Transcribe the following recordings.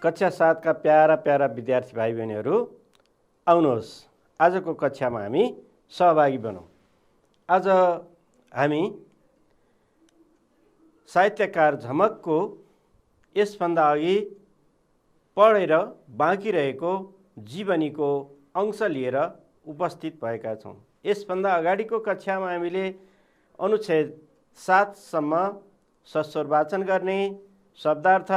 कक्षा 7 का para para विद्यार्थी भाइ बहिनीहरू, आउनुहोस् आजको कक्षामा हामी सहभागी बनौँ। आज हामी साहित्यकार झमकको यसभन्दा अघि पढेर बाँकी रहेको जीवनीको अंश लिएर उपस्थित भएका छौँ। यसभन्दा अगाडिको कक्षामा हामीले अनुच्छेद 7 सम्म सस्वर वाचन गर्ने, शब्दार्थ,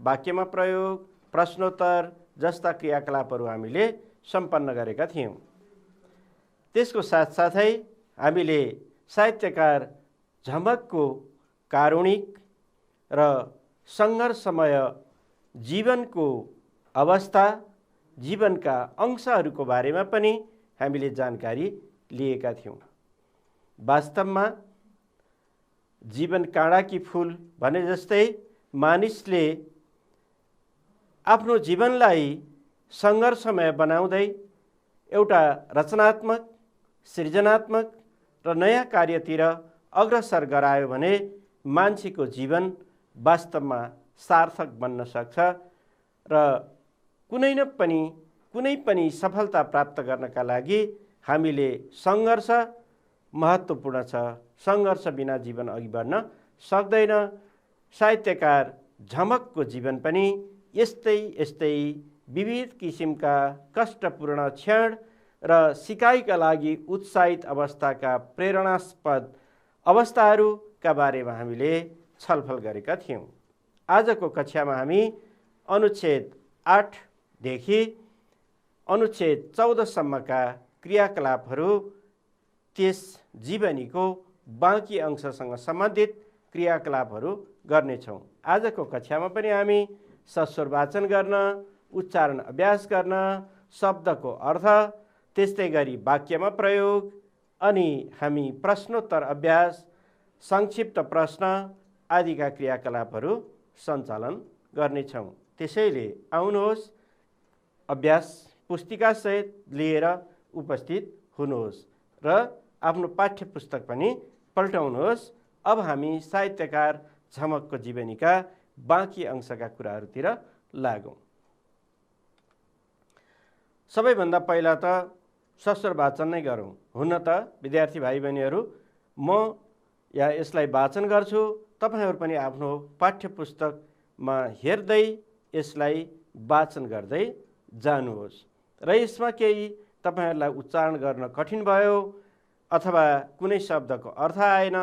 वाक्यमा प्रयोग, प्रश्नोत्तर जस्ता क्रियाकलापहरू हामीले सम्पन्न गरेका थियौँ। त्यसको साथसाथै हामीले साहित्यकार झमकको कारुणिक र सङ्घर्षमय जीवनको अवस्था, जीवनका अंशहरूको बारेमा पनि हामीले जानकारी लिएका थियौँ। वास्तवमा जीवन काँडाकी फूल भने जस्तै मानिसले आफ्नो जीवनलाई सङ्घर्षमय बनाउँदै एउटा रचनात्मक, सृजनात्मक र नयाँ कार्यतिर अग्रसर गरायो भने मान्छेको जीवन वास्तवमा सार्थक बन्न सक्छ र कुनै पनि सफलता प्राप्त गर्नका लागि हामीले सङ्घर्ष महत्त्वपूर्ण छ। सङ्घर्ष बिना जीवन अघि बढ्न सक्दैन। साहित्यकार झमकको जीवन पनि यस्तै विविध किसिमका कष्टपूर्ण क्षण र सिकाइका लागि उत्साहित अवस्थाका प्रेरणास्पद अवस्थाहरूका बारेमा हामीले छलफल गरेका थियौँ। आजको कक्षामा हामी अनुच्छेद 8 देखि अनुच्छेद 14 सम्मका क्रियाकलापहरू, त्यस जीवनीको बाँकी अंशसँग सम्बन्धित क्रियाकलापहरू गर्नेछौँ। आजको कक्षामा पनि हामी सस्वर वाचन गर्न, उच्चारण अभ्यास गर्न, शब्दको अर्थ, त्यस्तै गरी वाक्यमा प्रयोग अनि हामी प्रश्नोत्तर अभ्यास, संक्षिप्त प्रश्न आदिका क्रियाकलापहरू सञ्चालन गर्नेछौँ। त्यसैले आउनुहोस्, अभ्यास पुस्तिकासहित लिएर उपस्थित हुनुहोस् र आफ्नो पाठ्य पुस्तक पनि पल्टाउनुहोस्। अब हामी साहित्यकार झमकको जीवनीका बाँकी अंशका कुराहरूतिर लागौँ। सबैभन्दा पहिला त सस्वर वाचन नै गरौँ। हुन त विद्यार्थी भाइ बहिनीहरू, म यसलाई वाचन गर्छु, तपाईहरू पनि आफ्नो पाठ्य पुस्तकमा हेर्दै यसलाई वाचन गर्दै जानुहोस् र यसमा केही तपाईहरूलाई उच्चारण गर्न कठिन भयो अथवा कुनै शब्दको अर्थ आएन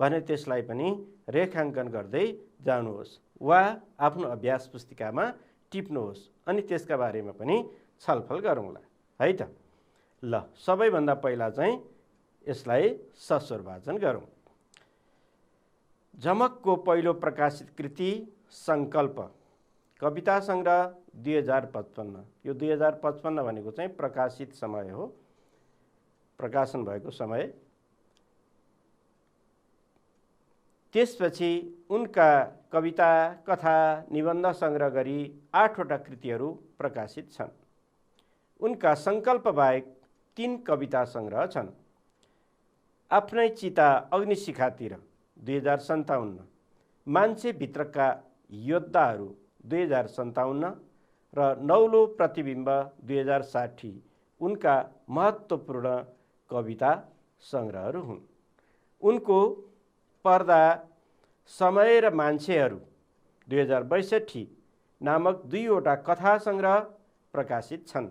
भने त्यसलाई पनि रेखाङ्कन गर्दै जानुहोस् वा आफ्नो अभ्यास पुस्तिकामा टिप्नुहोस् अनि त्यसका बारेमा पनि छलफल गरौँला, है त। ल, सबैभन्दा पहिला चाहिँ यसलाई सस्वर वाचन गरौँ। झमकको पहिलो प्रकाशित कृति सङ्कल्प, कविता सङ्ग्रह 2055। यो 2055 भनेको चाहिँ प्रकाशित समय हो, प्रकाशन भएको समय। त्यसपछि उनका कविता, कथा, निबन्ध सङ्ग्रह गरी 8वटा कृतिहरू प्रकाशित छन्। उनका सङ्कल्प बाहेक 3 कविता सङ्ग्रह छन्। आफ्नै चिता अग्निशिखातिर 2057, मान्छे भित्रका योद्धाहरू 2057 र नौलो प्रतिबिम्ब 2060 उनका महत्त्वपूर्ण कविता सङ्ग्रहहरू हुन्। उनको पर्दा समय र मान्छेहरू 2062 नामक 2वटा कथा सङ्ग्रह प्रकाशित छन्।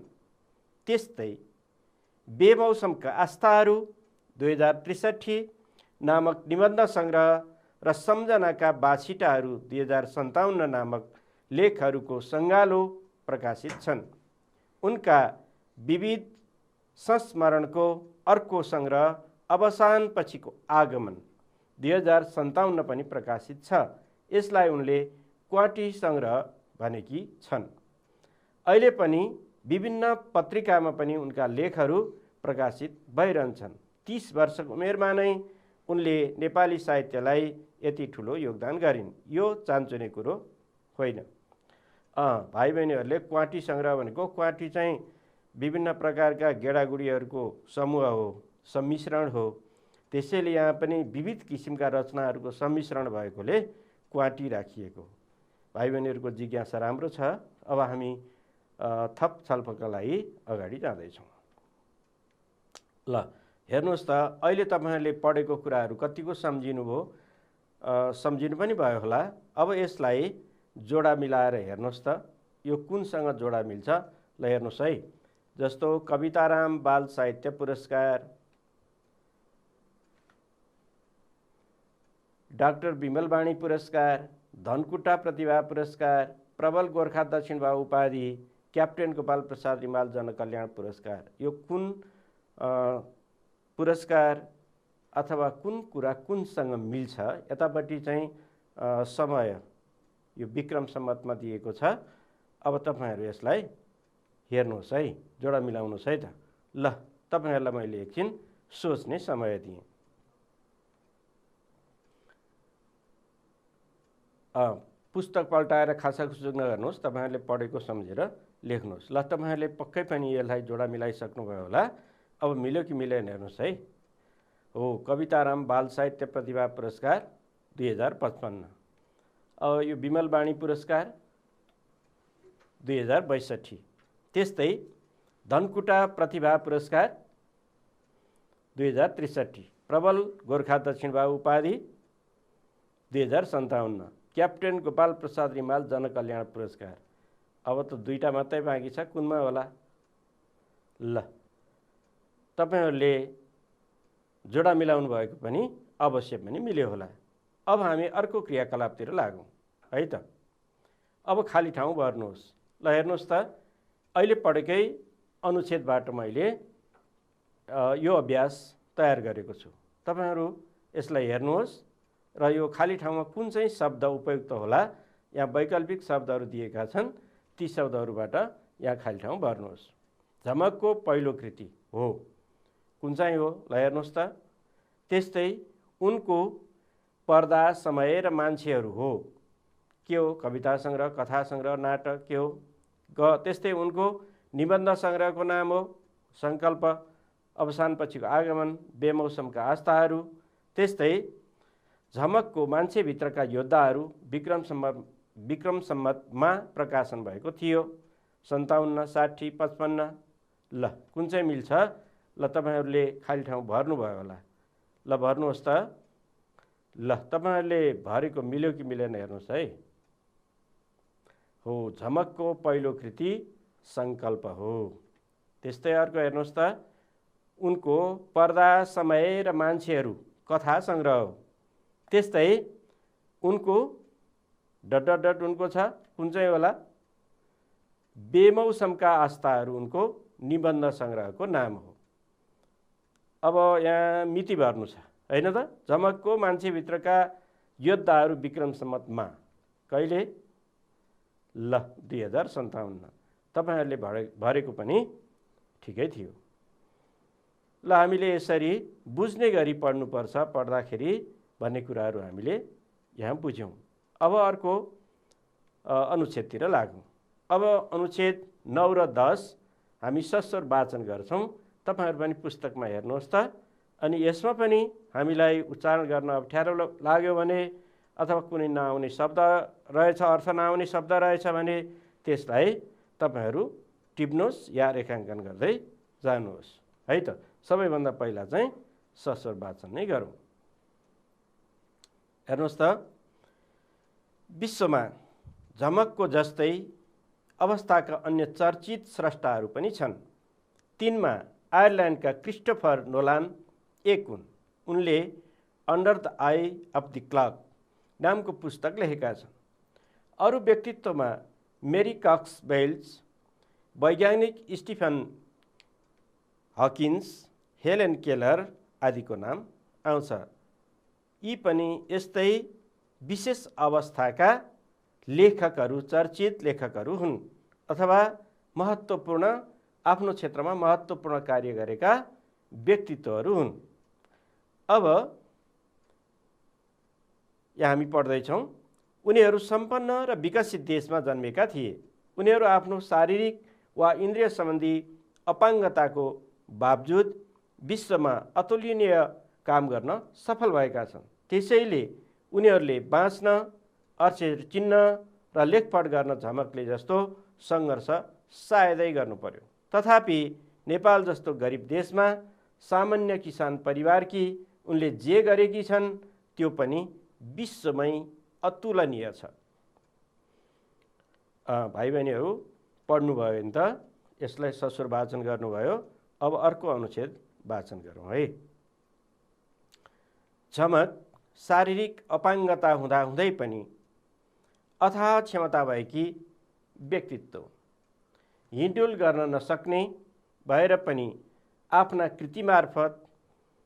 त्यस्तै बेमौसमका आस्थाहरू 2063 नामक निबन्ध सङ्ग्रह र सम्झनाका बाछिटाहरू 2057 नामक लेखहरूको सङ्गालो प्रकाशित छन्। उनका विविध संस्मरणको अर्को सङ्ग्रह अवसानपछिको आगमन 2057 पनि प्रकाशित छ। यसलाई उनले क्वाटी सङ्ग्रह भनेकी छन्। अहिले पनि विभिन्न पत्रिकामा पनि उनका लेखहरू प्रकाशित भइरहन्छन्। 30 वर्षको उमेरमा नै उनले नेपाली साहित्यलाई यति ठुलो योगदान गरिन्। यो चान्चुने कुरो होइन। भाइ बहिनीहरूले क्वाटी सङ्ग्रह भनेको, क्वाटी चाहिँ विभिन्न प्रकारका गेडागुडीहरूको समूह हो, सम्मिश्रण हो। त्यसैले यहाँ पनि विविध किसिमका रचनाहरूको सम्मिश्रण भएकोले क्वाटी राखिएको। भाइ बहिनीहरूको जिज्ञासा राम्रो छ। अब हामी थप छलफलका लागि अगाडि जाँदैछौँ। ल हेर्नुहोस् त, अहिले तपाईँहरूले पढेको कुराहरू कतिको सम्झिनुभयो, सम्झिनु पनि भयो होला। अब यसलाई जोडा मिलाएर हेर्नुहोस् त, यो कुनसँग जोडा मिल्छ। ल हेर्नुहोस् है, जस्तो कविताराम बाल साहित्य पुरस्कार, डाक्टर बिमलवाणी पुरस्कार, धनकुटा प्रतिभा पुरस्कार, प्रबल गोर्खा दक्षिणबाहु उपाधि, क्याप्टेन गोपाल प्रसाद रिमाल जनकल्याण पुरस्कार। यो कुन पुरस्कार अथवा कुन कुरा कुनसँग मिल्छ, यतापट्टि चाहिँ समय यो विक्रम सम्मतमा दिएको छ। अब तपाईँहरू यसलाई हेर्नुहोस् है, जोडा मिलाउनुहोस् है त। ल तपाईँहरूलाई मैले एकछिन सोच्ने समय दिएँ। पुस्तक पल्टाएर खासाखुसुक नगर्नुहोस्, तपाईँहरूले पढेको सम्झेर लेख्नुहोस्। ल तपाईँहरूले पक्कै पनि यसलाई जोडा मिलाइसक्नुभयो होला। अब मिल्यो कि मिलेन हेर्नुहोस् है। हो, कविताराम बाल साहित्य प्रतिभा पुरस्कार 2055, अब यो बिमलवाणी पुरस्कार 2062, त्यस्तै धनकुटा प्रतिभा पुरस्कार 2063, प्रबल गोर्खा दक्षिणबाहु उपाधि 2057, क्याप्टेन गोपाल प्रसाद रिमाल जनकल्याण पुरस्कार। अब त दुईटा मात्रै बाँकी छ, कुनमा होला? ल तपाईँहरूले जोडा मिलाउनु भएको पनि अवश्य पनि मिल्यो होला। अब हामी अर्को क्रियाकलापतिर लागौँ है त। अब खाली ठाउँ भर्नुहोस्। ल हेर्नुहोस् त, अहिले पढेकै अनुच्छेदबाट मैले यो अभ्यास तयार गरेको छु। तपाईँहरू यसलाई हेर्नुहोस् र यो खाली ठाउँमा कुन चाहिँ शब्द उपयुक्त होला, यहाँ वैकल्पिक शब्दहरू दिएका छन्, ती शब्दहरूबाट यहाँ खाली ठाउँ भर्नुहोस्। झमकको पहिलो कृति हो, कुन चाहिँ हो? ल हेर्नुहोस् त, त्यस्तै उनको पर्दा, समय र मान्छेहरू हो, के हो? कविता सङ्ग्रह, कथा सङ्ग्रह, नाटक, के हो? त्यस्तै उनको निबन्ध सङ्ग्रहको नाम हो सङ्कल्प, अवसानपछिको आगमन, बेमौसमका आस्थाहरू। त्यस्तै झमकको मान्छेभित्रका योद्धाहरू विक्रम सम्मतमा प्रकाशन भएको थियो, 57, 60, 55। ल कुन चाहिँ मिल्छ? ल तपाईँहरूले खाली ठाउँ भर्नुभयो होला। ल भर्नुहोस् त। ल तपाईँहरूले भरेको मिल्यो कि मिलेन हेर्नुहोस् है। हो, झमकको पहिलो कृति सङ्कल्प हो। त्यस्तै अर्को हेर्नुहोस् त, उनको पर्दा, समय र मान्छेहरू कथा सङ्ग्रह हो। त्यस्तै उनको उनको छ, कुन चाहिँ होला? बेमौसमका आस्थाहरू उनको निबन्ध सङ्ग्रहको नाम हो। अब यहाँ मिति भर्नु छ हैन त। झमकको मान्छेभित्रका योद्धाहरू विक्रम सम्मतमा कहिले? ल 2057। तपाईँहरूले भरेको पनि ठिकै थियो। ल हामीले यसरी बुझ्ने गरी पढ्नुपर्छ पढ्दाखेरि भन्ने कुराहरू हामीले यहाँ बुझ्यौँ। अब अर्को अनुच्छेदतिर लागौँ। अब अनुच्छेद 9 र 10 हामी सस्वर वाचन गर्छौँ। तपाईँहरू पनि पुस्तकमा हेर्नुहोस् त। अनि यसमा पनि हामीलाई उच्चारण गर्न अप्ठ्यारो लाग्यो भने अथवा कुनै नआउने शब्द रहेछ, अर्थ नआउने शब्द रहेछ भने त्यसलाई तपाईँहरू टिप्नुहोस् या रेखाङ्कन गर्दै जानुहोस् है त। सबैभन्दा पहिला चाहिँ सस्वर वाचन नै गरौँ। हेर्नुहोस् त, विश्वमा झमकको जस्तै अवस्थाका अन्य चर्चित स्रष्टाहरू पनि छन्। तिनमा आयरल्यान्डका क्रिस्टोफर नोलान एक हुन्। उनले under the I of the clock नामको पुस्तक लेखेका छन्। अरू व्यक्तित्वमा मेरी कक्स बेल्स, वैज्ञानिक स्टिफन हकिन्स, हेलेन केलर आदिको नाम आउँछ। यी पनि यस्तै विशेष अवस्थाका लेखकहरू, चर्चित लेखकहरू हुन् अथवा महत्त्वपूर्ण, आफ्नो क्षेत्रमा महत्त्वपूर्ण कार्य गरेका व्यक्तित्वहरू हुन्। अब यहाँ हामी पढ्दैछौँ, उनीहरू सम्पन्न र विकसित देशमा जन्मेका थिए। उनीहरू आफ्नो शारीरिक वा इन्द्रिय सम्बन्धी अपाङ्गताको बावजुद विश्वमा अतुलनीय काम गर्न सफल भएका छन्। त्यसैले उनीहरूले बाँच्न, अक्षर चिन्न र लेखपढ गर्न झमकले जस्तो सङ्घर्ष सायदै गर्नु पर्यो। तथापि नेपाल जस्तो गरिब देशमा सामान्य किसान परिवारकी उनले जे गरेकी छन् त्यो पनि विश्वमै अतुलनीय छ। भाइ बहिनीहरू पढ्नुभयो भने त यसलाई ससुर वाचन गर्नुभयो। अब अर्को अनुच्छेद वाचन गरौँ है। झमक शारीरिक अपाङ्गता हुँदाहुँदै पनि अथाह क्षमता भएकी व्यक्तित्व, हिँडुल गर्न नसक्ने भएर पनि आफ्ना कृतिमार्फत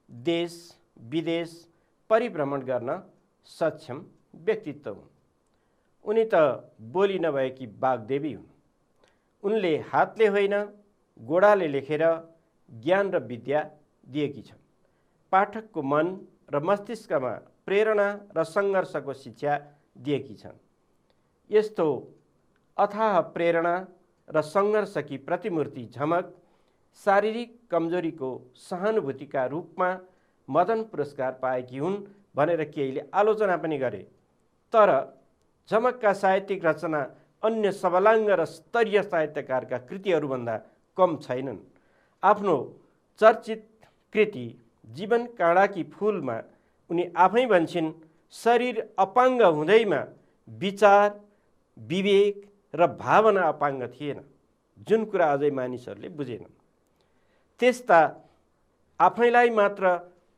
देश विदेश परिभ्रमण गर्न सक्षम व्यक्तित्व हुन्। उनी त बोली नभएकी वाग्देवी हुन्। उनले हातले होइन गोडाले लेखेर ज्ञान र विद्या दिएकी छन्। पाठकको मन र मस्तिष्कमा प्रेरणा र सङ्घर्षको शिक्षा दिएकी छन्। यस्तो अथाह प्रेरणा र सङ्घर्षकी प्रतिमूर्ति झमक शारीरिक कमजोरीको सहानुभूतिका रूपमा मदन पुरस्कार पाएकी हुन् भनेर केहीले आलोचना पनि गरे। तर झमकका साहित्यिक रचना अन्य सबलाङ्ग र स्तरीय साहित्यकारका कृतिहरूभन्दा कम छैनन्। आफ्नो चर्चित कृति जीवन काँडाकी फुलमा उनी आफै भन्छन्, शरीर अपाङ्ग हुँदैमा विचार विवेक र भावना अपाङ्ग थिएन, जुन कुरा अझै मानिसहरूले बुझेनन्। त्यस्ता आफैलाई मात्र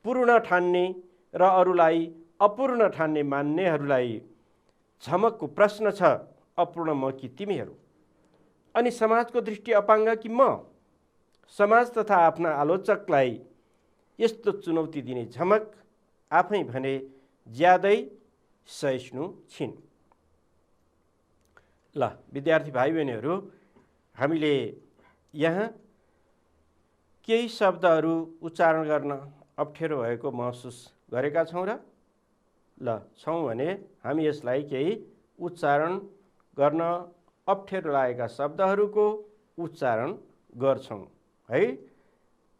पूर्ण ठान्ने र अरूलाई अपूर्ण ठान्ने मान्नेहरूलाई झमकको प्रश्न छ, अपूर्ण म कि तिमीहरू? अनि समाजको दृष्टि अपाङ्ग कि म? समाज तथा आफ्ना आलोचकलाई यस्तो चुनौती दिने झमक आफै भने ज्यादै सहिष्णु छिन्। ल विद्यार्थी भाइ बहिनीहरू, हामीले यहाँ केही शब्दहरू उच्चारण गर्न अप्ठ्यारो भएको महसुस गरेका छौँ र छौँ भने हामी यसलाई केही उच्चारण गर्न अप्ठ्यारो लागेका शब्दहरूको उच्चारण गर्छौँ है।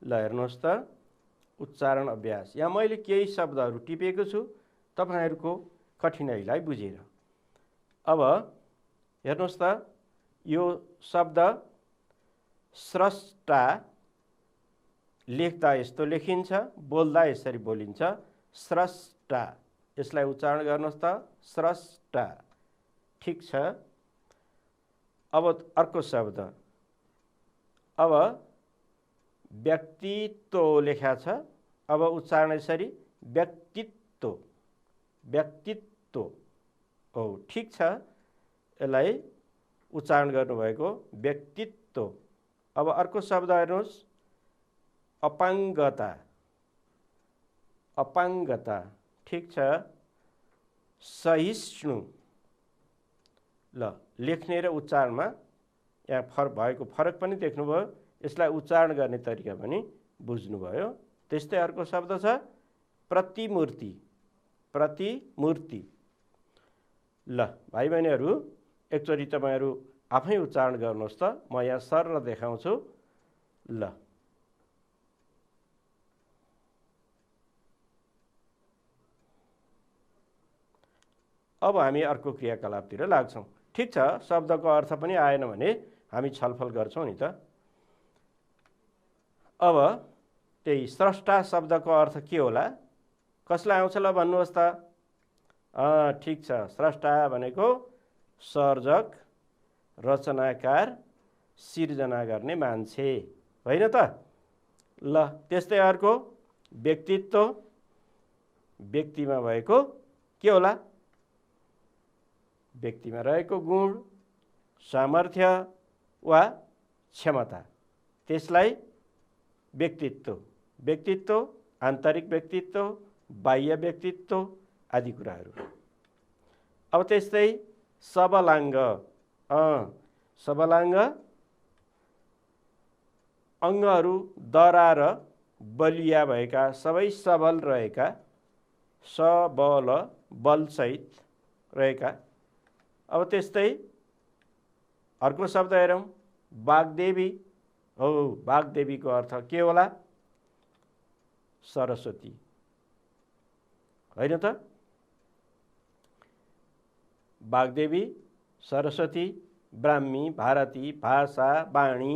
ल हेर्नुहोस् त, उच्चारण अभ्यास। यहाँ मैले केही शब्दहरू टिपेको छु तपाईँहरूको कठिनाइलाई बुझेर। अब हेर्नुहोस् त, यो शब्द स्रष्टा लेख्दा यस्तो लेखिन्छ, बोल्दा यसरी बोलिन्छ, स्रष्टा। यसलाई उच्चारण गर्नुहोस् त, स्रष्टा। ठिक छ। अब अर्को शब्द, अब व्यक्तित्व लेखा छ, अब उच्चारण यसरी व्यक्तित्व, व्यक्तित्व। हो ठिक छ, यसलाई उच्चारण गर्नुभएको व्यक्तित्व। अब अर्को शब्द हेर्नुहोस्, अपाङ्गता, अपाङ्गता। ठिक छ, सहिष्णु। ल लेख्ने र उच्चारणमा यहाँ भएको फरक पनि देख्नुभयो। यसलाई उच्चारण गर्ने तरिका पनि बुझ्नुभयो। त्यस्तै अर्को शब्द छ प्रतिमूर्ति, प्रतिमूर्ति। ल भाइ बहिनीहरू, एकचोटि तपाईँहरू आफै उच्चारण गर्नुहोस् त, म यहाँ सरल देखाउँछु। ल अब हामी अर्को क्रियाकलापतिर लाग्छौँ। ठिक छ, शब्दको अर्थ पनि आएन भने हामी छलफल गर्छौँ नि त। अब त्यही स्रष्टा शब्दको अर्थ के होला? कसलाई आउँछ ल भन्नुहोस् त? ठिक छ, स्रष्टा भनेको सर्जक, रचनाकार, सिर्जना गर्ने मान्छे होइन त? ल त्यस्तै अर्को व्यक्तित्व, व्यक्तिमा भएको के होला? व्यक्तिमा रहेको गुण, सामर्थ्य वा क्षमता, त्यसलाई व्यक्तित्व। व्यक्तित्व, आन्तरिक व्यक्तित्व, बाह्य व्यक्तित्व आदि कुराहरू। अब त्यस्तै सबलाङ्ग, सबलाङ्ग अङ्गहरू दरा र बलिया भएका, सबै सबल रहेका, सबल बलसहित रहेका। अब त्यस्तै अर्को शब्द हेरौँ, वाग्देवी। हो, वाग्देवीको अर्थ के होला? सरस्वती होइन त? वाग्देवी सरस्वती, ब्राह्मी, भारती, भाषा, वाणी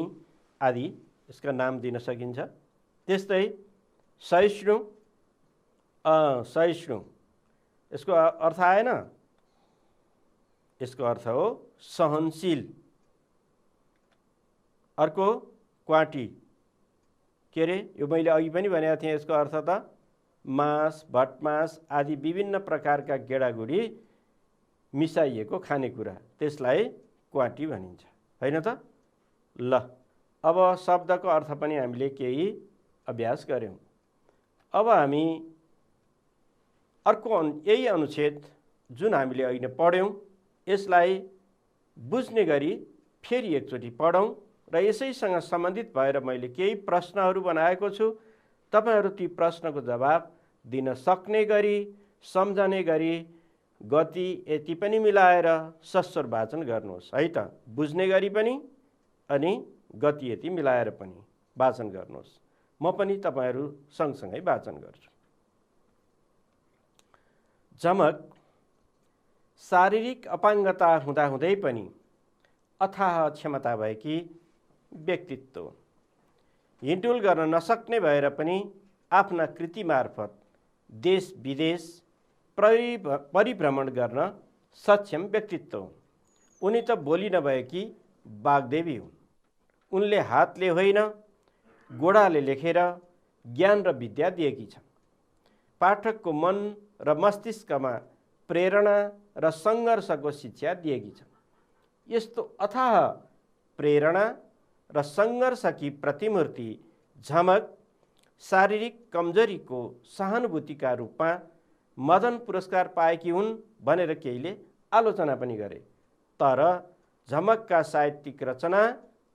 आदि यसका नाम दिन सकिन्छ। त्यस्तै सहिष्णु, सहिष्णु यसको अर्थ आएन, यसको अर्थ हो सहनशील। अर्को क्वाटी, के अरे यो मैले अघि पनि भनेको थिएँ, यसको अर्थ त मांस, भटमास आदि विभिन्न प्रकारका गेडागुडी मिसाइएको खानेकुरा, त्यसलाई क्वाटी भनिन्छ, होइन त? ल, अब शब्दको अर्थ पनि हामीले केही अभ्यास गऱ्यौँ। अब हामी अर्को यही अनुच्छेद जुन हामीले अहिले पढ्यौँ यसलाई बुझ्ने गरी फेरि एकचोटि पढौँ र यसैसँग सम्बन्धित भएर मैले केही प्रश्नहरू बनाएको छु। तपाईहरू ती प्रश्नको जवाब दिन सक्ने गरी, सम्झने गरी गति यति पनि मिलाएर सस्वर वाचन गर्नुहोस् है त। बुझ्ने गरी पनि अनि गति यति मिलाएर पनि वाचन गर्नुहोस्। म पनि तपाईहरू सँगसँगै वाचन गर्छु। झमक शारीरिक अपाङ्गता हुँदाहुँदै पनि अथाह क्षमता भएकी व्यक्तित्व। हिँडुल गर्न नसक्ने भएर पनि आफ्ना कृति मार्फत देश विदेश परिभ्रमण गर्न सक्षम व्यक्तित्व। उनी त बोली नभएकी वाग्देवी हुन्। उनले हातले होइन गोडाले लेखेर ज्ञान र विद्या दिएकी छन्। पाठकको मन र मस्तिष्कमा प्रेरणा र सङ्घर्षको शिक्षा दिएकी छन्। यस्तो अथाह प्रेरणा र सङ्घर्षकी प्रतिमूर्ति झमक शारीरिक कमजोरीको सहानुभूतिका रूपमा मदन पुरस्कार पाएकी हुन् भनेर केहीले आलोचना पनि गरे। तर झमकका साहित्यिक रचना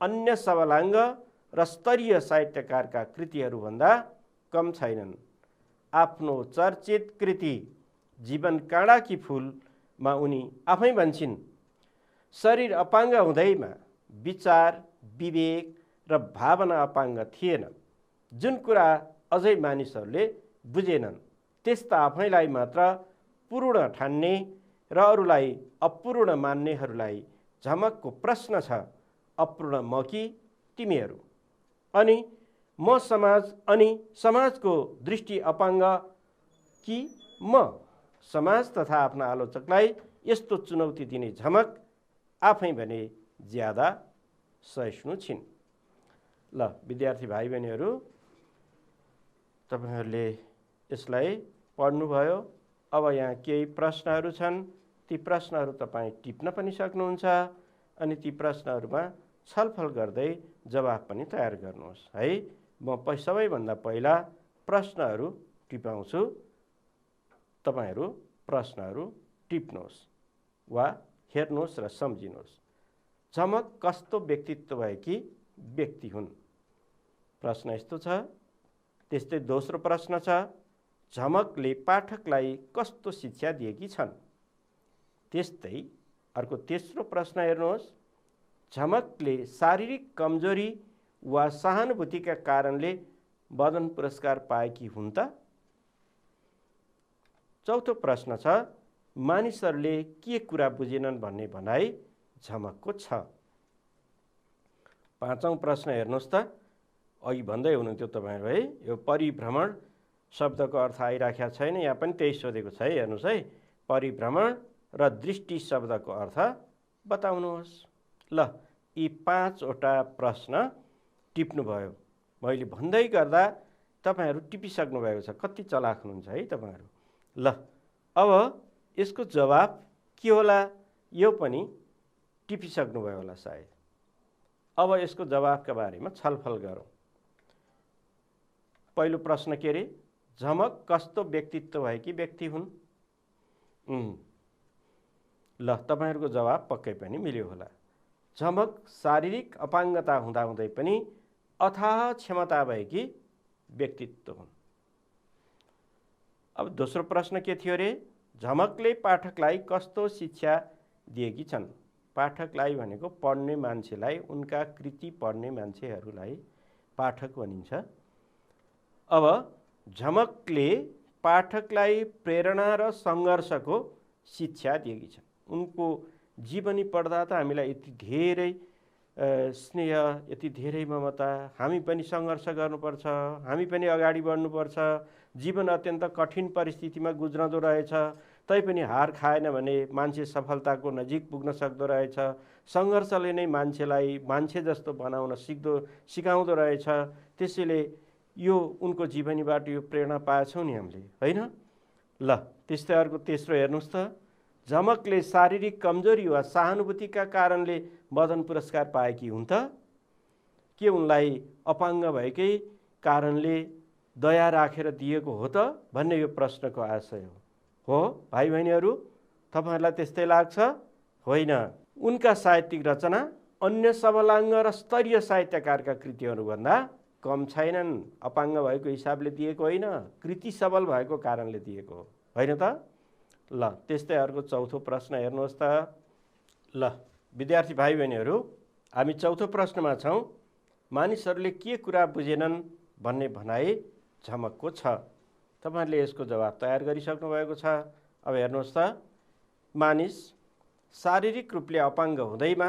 अन्य सबलाङ्ग र स्तरीय साहित्यकारका कृतिहरूभन्दा कम छैनन्। आफ्नो चर्चित कृति जीवन काँडाकी फुलमा उनी आफै भन्छिन्, शरीर अपाङ्ग हुँदैमा विचार, विवेक र भावना अपाङ्ग थिएन। जुन कुरा अझै मानिसहरूले बुझेनन् त्यस्ता आफैलाई मात्र पूर्ण ठान्ने र अरूलाई अपूर्ण मान्नेहरूलाई झमकको प्रश्न छ, अपूर्ण म कि तिमीहरू? अनि म समाज अनि समाजको दृष्टि अपाङ्ग कि म? समाज तथा आफ्ना आलोचकलाई यस्तो चुनौती दिने झमक आफै भने ज्यादा सहिष्णु छिन्। ल विद्यार्थी भाइ बहिनीहरू, तपाईहरूले यसलाई पढ्नुभयो। अब यहाँ केही प्रश्नहरू छन्। ती प्रश्नहरू तपाईँ टिप्न पनि सक्नुहुन्छ अनि ती प्रश्नहरूमा छलफल गर्दै जवाफ पनि तयार गर्नुहोस् है। म सबैभन्दा पहिला प्रश्नहरू टिपाउँछु। तपाईहरू प्रश्नहरू टिप्नुहोस् वा हेर्नुहोस् र सम्झिनुहोस्। झमक कस्तो व्यक्तित्व भएकी व्यक्ति हुन्? प्रश्न यस्तो छ। त्यस्तै दोस्रो प्रश्न छ, झमकले पाठकलाई कस्तो शिक्षा दिएकी छन्? त्यस्तै अर्को तेस्रो प्रश्न हेर्नुहोस्, झमकले शारीरिक कमजोरी वा सहानुभूतिका कारणले मदन पुरस्कार पाएकी हुन् त? चौथो प्रश्न छ, मानिसहरूले के कुरा बुझेनन् भन्ने भनाइ झमकको छ? पाँचौं प्रश्न हेर्नुहोस् त। अघि भन्दै हुनुहुन्थ्यो तपाईँहरू है, यो परिभ्रमण शब्दको अर्थ आइराखेको छैन, यहाँ पनि त्यही सोधेको छ है। हेर्नुहोस् है, परिभ्रमण र दृष्टि शब्दको अर्थ बताउनुहोस्। ल यी 5वटा प्रश्न टिप्नुभयो। मैले भन्दै गर्दा तपाईहरू टिपिसक्नु भएको छ। कति चलाख हुनुहुन्छ है तपाईहरू। ल अब यसको जवाब के होला यो पनि टिपिसक्नुभयो होला सायद। अब यसको जवाफका बारेमा छलफल गरौँ। पहिलो प्रश्न के अरे, झमक कस्तो व्यक्तित्व भएकी व्यक्ति हुन्? ल तपाईहरूको जवाब पक्कै पनि मिल्यो होला। झमक शारीरिक अपाङ्गता हुँदाहुँदै पनि अथाह क्षमता भएकी व्यक्तित्व हुन्। अब दोस्रो प्रश्न के थियो अरे, झमकले पाठकलाई कस्तो शिक्षा दिएकी छन्? पाठकलाई भनेको पढ्ने मान्छेलाई, उनका कृति पढ्ने मान्छेहरूलाई पाठक भनिन्छ। अब झमकले पाठकलाई प्रेरणा र सङ्घर्षको शिक्षा दिएकी छन्। उनको जीवनी पढ्दा त हामीलाई यति धेरै स्नेह, यति धेरै ममता, हामी पनि सङ्घर्ष गर्नुपर्छ, हामी पनि अगाडि बढ्नुपर्छ, जीवन अत्यन्त कठिन परिस्थितिमा गुज्रँदो रहेछ, तैपनि हार खाएन भने मान्छे सफलताको नजिक पुग्न सक्दो रहेछ, सङ्घर्षले नै मान्छेलाई मान्छे जस्तो बनाउन सिकाउँदो रहेछ। त्यसैले यो उनको जीवनीबाट यो प्रेरणा पाएछौँ नि हामीले, होइन? ल, त्यस्तै अर्को तेस्रो हेर्नुहोस् त। झमकले शारीरिक कमजोरी वा सहानुभूतिका कारणले मदन पुरस्कार पाएकी हुन् त? के उनलाई अपाङ्ग भएकै कारणले दया राखेर दिएको हो त भन्ने यो प्रश्नको आशय हो। भाइ बहिनीहरू, तपाईँहरूलाई त्यस्तै लाग्छ? होइन। उनका साहित्यिक रचना अन्य सबलाङ्ग र स्तरीय साहित्यकारका कृतिहरूभन्दा कम छैनन्। अपाङ्ग भएको हिसाबले दिएको होइन, कृति सबल भएको कारणले दिएको हो, होइन त? ल, त्यस्तै अर्को चौथो प्रश्न हेर्नुहोस् त। ल, विद्यार्थी भाइ बहिनीहरू, हामी चौथो प्रश्नमा छौँ। मानिसहरूले के कुरा बुझेनन् भन्ने भनाइ झमकको छ। तपाईँहरूले यसको जवाब तयार गरिसक्नु भएको छ। अब हेर्नुहोस् त। मानिस शारीरिक रूपले अपाङ्ग हुँदैमा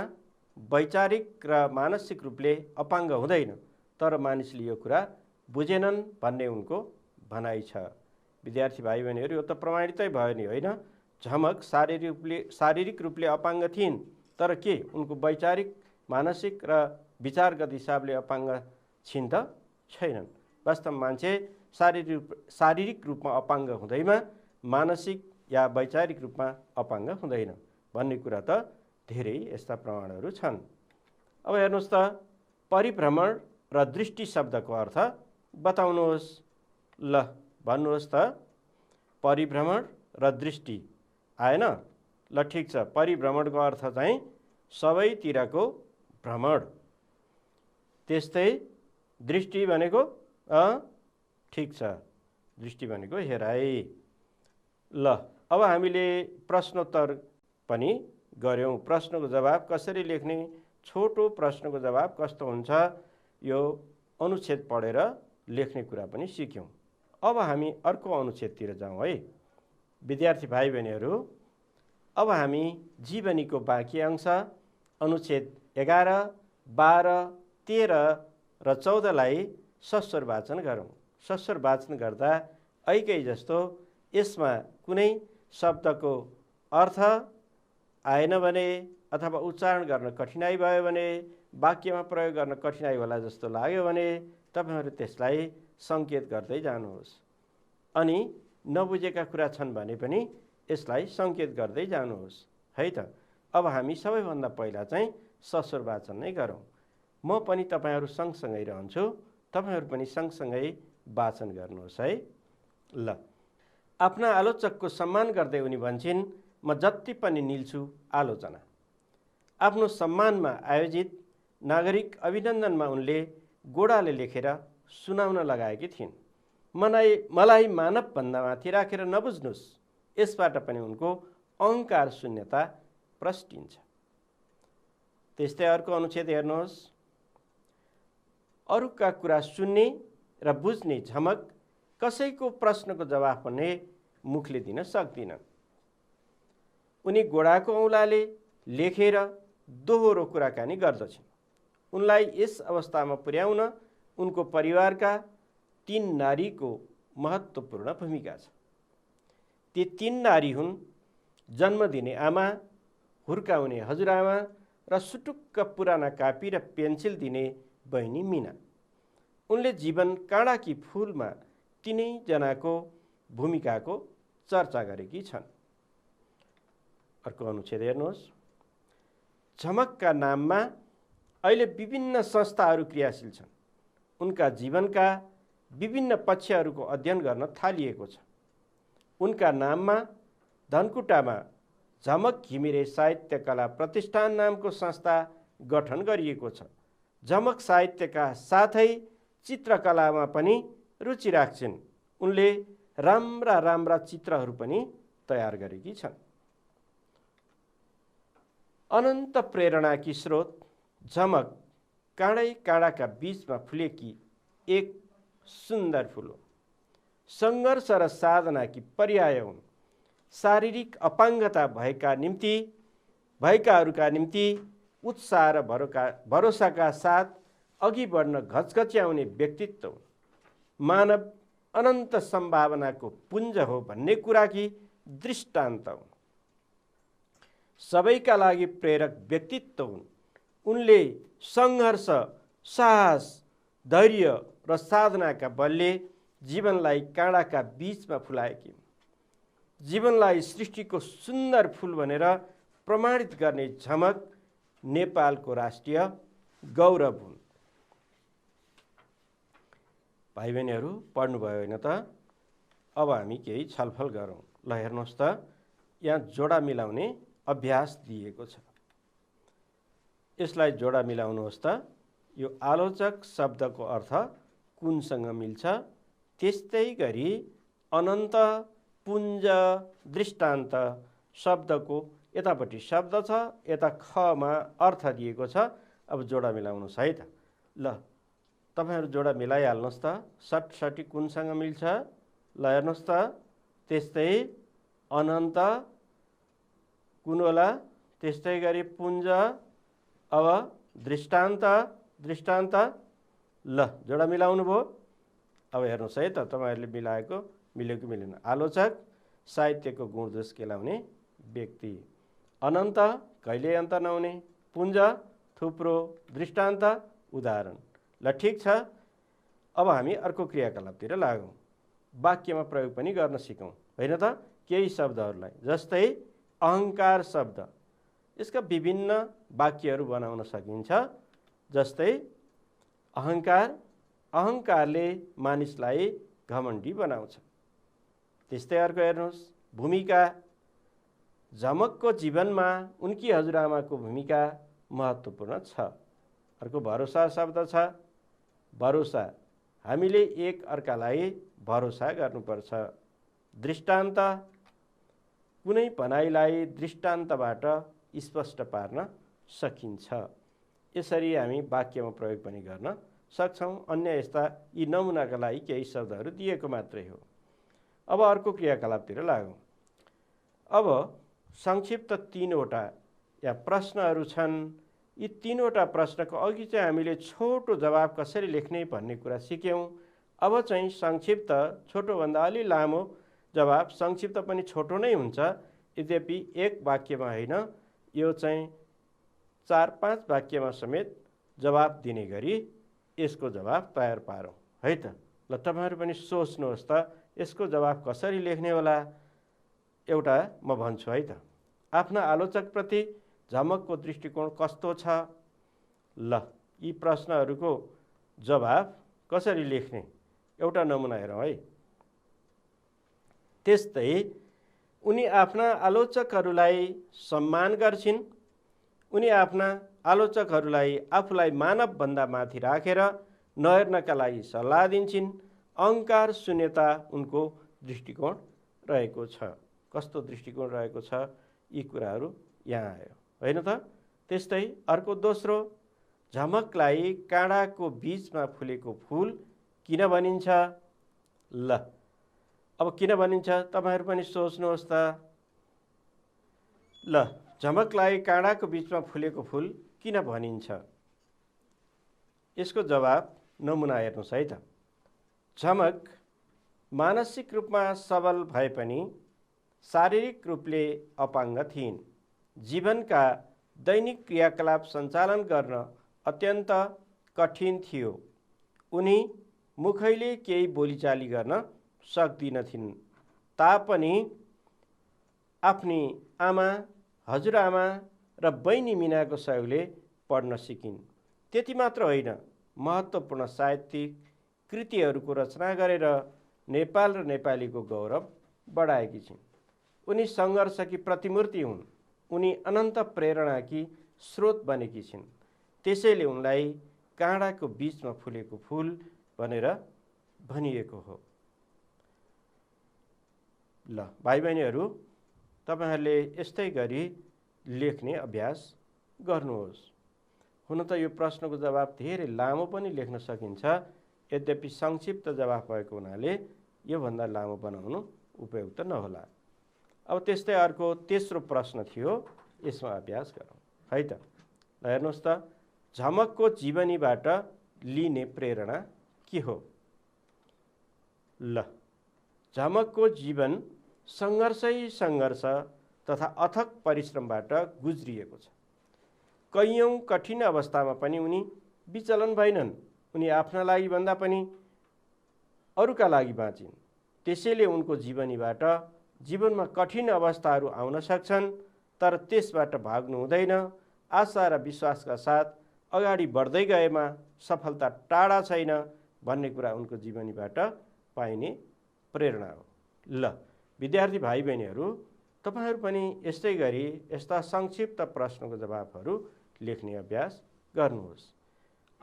वैचारिक र मानसिक रूपले अपाङ्ग हुँदैन, तर मानिसले यो कुरा बुझेनन् भन्ने उनको भनाइ छ। विद्यार्थी भाइ बहिनीहरू, यो त प्रमाणितै भयो नि, होइन? झमक शारीरिक रूपले अपाङ्ग थिइन्, तर के उनको वैचारिक, मानसिक र विचारगत हिसाबले अपाङ्ग छिन् त? छैनन्। वास्तवमा मान्छे शारीरिक रूपमा अपाङ्ग हुँदैमा मानसिक या वैचारिक रूपमा अपाङ्ग हुँदैन भन्ने कुरा त धेरै यस्ता प्रमाणहरू छन्। अब हेर्नुहोस् त। परिभ्रमण र दृष्टि शब्दको अर्थ बताउनुहोस्। ल, भन्नुहोस् त। परिभ्रमण र दृष्टि आएन? ल, ठिक छ। परिभ्रमणको अर्थ चाहिँ सबैतिरको भ्रमण। त्यस्तै दृष्टि भनेको ठिक छ, दृष्टि भनेको हेराइ। ल, अब हामीले प्रश्नोत्तर पनि गऱ्यौँ। प्रश्नको जवाब कसरी लेख्ने, छोटो प्रश्नको जवाब कस्तो हुन्छ, यो अनुच्छेद पढेर लेख्ने कुरा पनि सिक्यौँ। अब हामी अर्को अनुच्छेदतिर जाउँ है। विद्यार्थी भाइ बहिनीहरू, अब हामी जीवनीको बाँकी अंश अनुच्छेद 11, 12, 13 र 14लाई सस्वर वाचन गरौँ। सस्वर वाचन गर्दा ऐकै जस्तो यसमा कुनै शब्दको अर्थ आएन भने अथवा उच्चारण गर्न कठिनाइ भयो भने, वाक्यमा प्रयोग गर्न कठिनाइ होला जस्तो लाग्यो भने तपाईहरु त्यसलाई संकेत गर्दै जानुहोस्। अनि नबुझेका कुरा छन् भने पनि यसलाई संकेत गर्दै जानुहोस् है त। अब हामी सबैभन्दा पहिला चाहिँ सस्वर वाचन नै गरौँ। म पनि तपाईहरु सँगसँगै रहन्छु, तपाईहरु पनि सँगसँगै वाचन गर्नुहोस् है। ल, आफ्ना आलोचकको सम्मान गर्दै उनी भन्छिन्, म जति पनि निल्छु आलोचना। आफ्नो सम्मानमा आयोजित नागरिक अभिनन्दनमा उनले गोडाले लेखेर सुनाउन लगाएकी थिइन्। मलाई मानव भन्दा माथि राखेर नबुझ्नुस्। यसबाट पनि उनको अहंकार शून्यता प्रष्टिन्छ। त्यस्तै अर्को अनुच्छेद हेर्नुहोस्। अरूका कुरा सुन्ने र बुझ्ने झमक कसैको प्रश्नको जवाफ भने मुखले दिन सक्दिनन्। उनी गोडाको औंलाले लेखेर दोहोरो कुराकानी गर्दछन्। उनलाई यस अवस्थामा पुर्याउन उनको परिवारका 3 नारीको महत्त्वपूर्ण भूमिका छ। ती 3 नारी हुन् जन्म दिने आमा, हुर्काउने हजुरआमा र सुटुक्क पुराना कापी र पेन्सिल दिने बहिनी मीना। उनले जीवन काँडाकी फूलमा तीनै जनाको भूमिकाको चर्चा गरेकी छन्। अर्को अनुच्छेद हेर्नुहोस्। झमकका नाममा अहिले विभिन्न संस्थाहरू क्रियाशील छन्। उनका जीवनका विभिन्न पक्षहरूको अध्ययन गर्न थालिएको छ। उनका नाममा धनकुटामा झमक घिमिरे साहित्य कला प्रतिष्ठान नामको संस्था गठन गरिएको छ। झमक साहित्यका साथै चित्रकलामा पनि रुचि राख्छिन्। उनले राम्रा चित्रहरू पनि तयार गरेकी छन्। अनन्त प्रेरणाकी स्रोत झमक काँडै काँडाका बीचमा फुलेकी एक सुन्दर फूल हो। संघर्ष र साधनाकी पर्याय हुन्। शारीरिक अपाङ्गता भएका निम्ति भएकाहरूका निम्ति उत्साह र भरोसाका साथ अघि बढ्न घचघच्याउने व्यक्तित्व हुन्। मानव अनन्त सम्भावनाको पुञ्ज हो भन्ने कुराकी दृष्टान्त हुन्। सबैका लागि प्रेरक व्यक्तित्व हुन्। उनले सङ्घर्ष, साहस, धैर्य र साधनाका बलले जीवनलाई काँडाका बीचमा फुलाएकी हुन्। जीवनलाई सृष्टिको सुन्दर फुल भनेर प्रमाणित गर्ने झमक नेपालको राष्ट्रिय गौरव हुन्। भाइ बहिनीहरू, पढ्नुभयो होइन त? अब हामी केही छलफल गरौँ। ल हेर्नुहोस् त, यहाँ जोडा मिलाउने अभ्यास दिएको छ। यसलाई जोडा मिलाउनुहोस् त। यो आलोचक शब्दको अर्थ कुनसँग मिल्छ? त्यस्तै गरी अनन्त, पुञ्ज, दृष्टान्त शब्दको यतापट्टि शब्द छ, यता खमा अर्थ दिएको छ। अब जोडा मिलाउनुहोस् है त। ल तपाईहरु जोडा मिलाइहाल्नुहोस् त। सटसटी कुनसँग मिल्छ? ल हेर्नुहोस् त। त्यस्तै अनन्त कुन होला? त्यस्तै गरी पुञ्ज, अब दृष्टान्त, दृष्टान्त। ल जोडा मिलाउनु भयो। अब हेर्नुहोस् है त, तपाईहरुले मिलाएको मिल्यो कि मिलेन? आलोचक साहित्यको गुणदोष केलाउने व्यक्ति, अनन्त कहिले अन्त नहुने, पुञ्ज थुप्रो, दृष्टान्त उदाहरण। ल ठीक छ। अब हामी अर्को क्रियाकलापतिर लागौं। वाक्यमा प्रयोग पनि गर्न सिकौं हैन त? केही शब्दहरूलाई, जस्तै अहंकार शब्द, यसका विभिन्न वाक्यहरू बनाउन सकिन्छ। जस्तै अहंकार, अहंकारले मानिसलाई घमण्डी बनाउँछ। त्यस्तै अर्को हेर्नुहोस्, भूमिका, झमकको जीवनमा उनकी हजुरआमाको भूमिका महत्त्वपूर्ण छ। अर्को भरोसा शब्द छ। भरोसा, हामीले एक अर्कालाई भरोसा गर्नुपर्छ। दृष्टान्त, कुनै भनाइलाई दृष्टान्तबाट स्पष्ट पार्न सकिन्छ। यसरी हामी वाक्यमा प्रयोग पनि गर्न सक्छौं। अन्य यस्ता यी नमुनाका लागि केही शब्दहरू दिएको मात्रै हो। अब अर्को क्रियाकलापतिर लागौं। अब संक्षिप्त 3 वटा या प्रश्नहरू छन्। यी 3 वटा प्रश्नको अघि चाहिँ हामीले छोटो जवाब कसरी लेख्ने भन्ने कुरा सिक्यौं। अब चाहिँ संक्षिप्त, छोटोभन्दा अलि लामो जवाब, संक्षिप्त पनि छोटो नै हुन्छ। यद्यपि एक वाक्यमा होइन, यो चाहिँ 4-5 वाक्यमा समेत जवाब दिने गरी यसको जवाब तयार पारौं है त। ल तपाईहरु पनि सोच्नुहोस् त, यसको जवाब कसरी लेख्ने होला? एउटा म भन्छु है त। आफ्ना आलोचकप्रति झमकको दृष्टिकोण कस्तो छ? ल यी प्रश्नहरूको जवाब कसरी लेख्ने एउटा नमुना हेरौँ है। त्यस्तै उनी आफ्ना आलोचकहरूलाई सम्मान गर्छिन्। उनी आफ्ना आलोचकहरूलाई आफूलाई मानव भन्दा माथि राखेर नहेर्नका लागि सल्लाह दिन्छिन्। अहंकार शून्यता उनको दृष्टिकोण रहेको छ। कस्तो दृष्टिकोण रहेको छ? यी कुराहरू यहाँ आयो होइन त? त्यस्तै अर्को दोस्रो, झमकलाई काँडाको बीचमा फुलेको फूल किन भनिन्छ? ल अब किन भनिन्छ तपाईहरु पनि सोच्नुहोस् त। ल झमकलाई काँडाको बीचमा फुलेको फूल किन भनिन्छ? यसको जवाब नमुना हेर्नुहोस् है त। झमक मानसिक रूपमा सबल भए पनि शारीरिक रूपले अपाङ्ग थिइन्। जीवनका दैनिक क्रियाकलाप सञ्चालन गर्न अत्यन्त कठिन थियो। उनी मुखैले केही बोलीचाली गर्न सक्दिनथिन्। तापनि आफ्नी आमा, हजुरआमा र बहिनी मीनाको सहयोगले पढ्न सिकिन्। त्यति मात्र होइन, महत्त्वपूर्ण साहित्यिक कृतिहरूको रचना गरेर नेपाल र नेपालीको गौरव बढाएकी छिन्। उनी सङ्घर्षकी प्रतिमूर्ति हुन्। उनी अनन्त प्रेरणाकी स्रोत बनेकी छिन्। त्यसैले उनलाई काँडाको बीचमा फुलेको फूल भनेर भनिएको हो। ल भाइ बहिनीहरू, तपाईहरुले यस्तै गरी लेख्ने अभ्यास गर्नुहोस्। हुन त यो प्रश्नको जवाब धेरै लामो पनि लेख्न सकिन्छ। यद्यपि संक्षिप्त जवाब भएको हुनाले योभन्दा लामो बनाउनु उपयुक्त नहोला। अब त्यस्तै अर्को तेस्रो प्रश्न थियो। यसमा अभ्यास गरौँ है त। ल हेर्नुहोस् त, झमकको जीवनीबाट लिने प्रेरणा के हो? ल, झमकको जीवन सङ्घर्ष तथा अथक परिश्रमबाट गुज्रिएको छ। कैयौँ कठिन अवस्थामा पनि उनी विचलन भएनन्। उनी आफ्ना लागि भन्दा पनि अरूका लागि बाँचिन्। त्यसैले उनको जीवनीबाट जीवनमा कठिन अवस्थाहरू आउन सक्छन्, तर त्यसबाट भाग्नु हुँदैन। आशा र विश्वासका साथ अगाडि बढ्दै गएमा सफलता टाढा छैन भन्ने कुरा उनको जीवनीबाट पाइने प्रेरणा हो। ल विद्यार्थी भाइ बहिनीहरू, तपाईहरू पनि यस्तै गरी यस्ता संक्षिप्त प्रश्नको जवाफहरू लेख्ने अभ्यास गर्नुहोस्।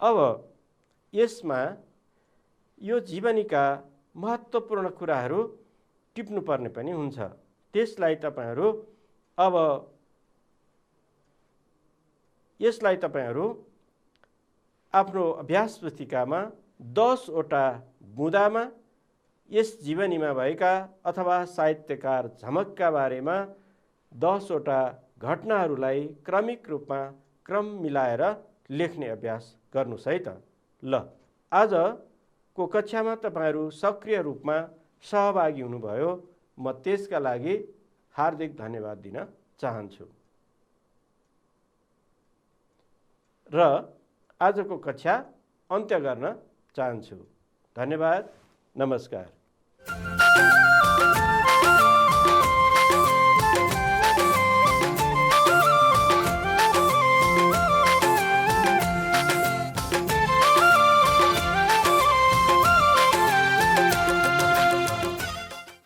अब यसमा यो जीवनीका महत्त्वपूर्ण कुराहरू टिप्नुपर्ने पनि हुन्छ। त्यसलाई तपाईहरू आफ्नो अभ्यास पुस्तिकामा 10 वटा बुँदामा यस जीवनीमा भएका अथवा साहित्यकार झमकका बारेमा 10 वटा घटनाहरूलाई क्रमिक रूपमा क्रम मिलाएर लेख्ने अभ्यास गर्नुहोस् है त। ल आजको कक्षामा तपाईहरू सक्रिय रूपमा सहभागी हुनुभयो, म त्यसका लागि हार्दिक धन्यवाद दिन चाहन्छु र आजको कक्षा अन्त्य गर्न चाहन्छु। धन्यवाद, नमस्कार।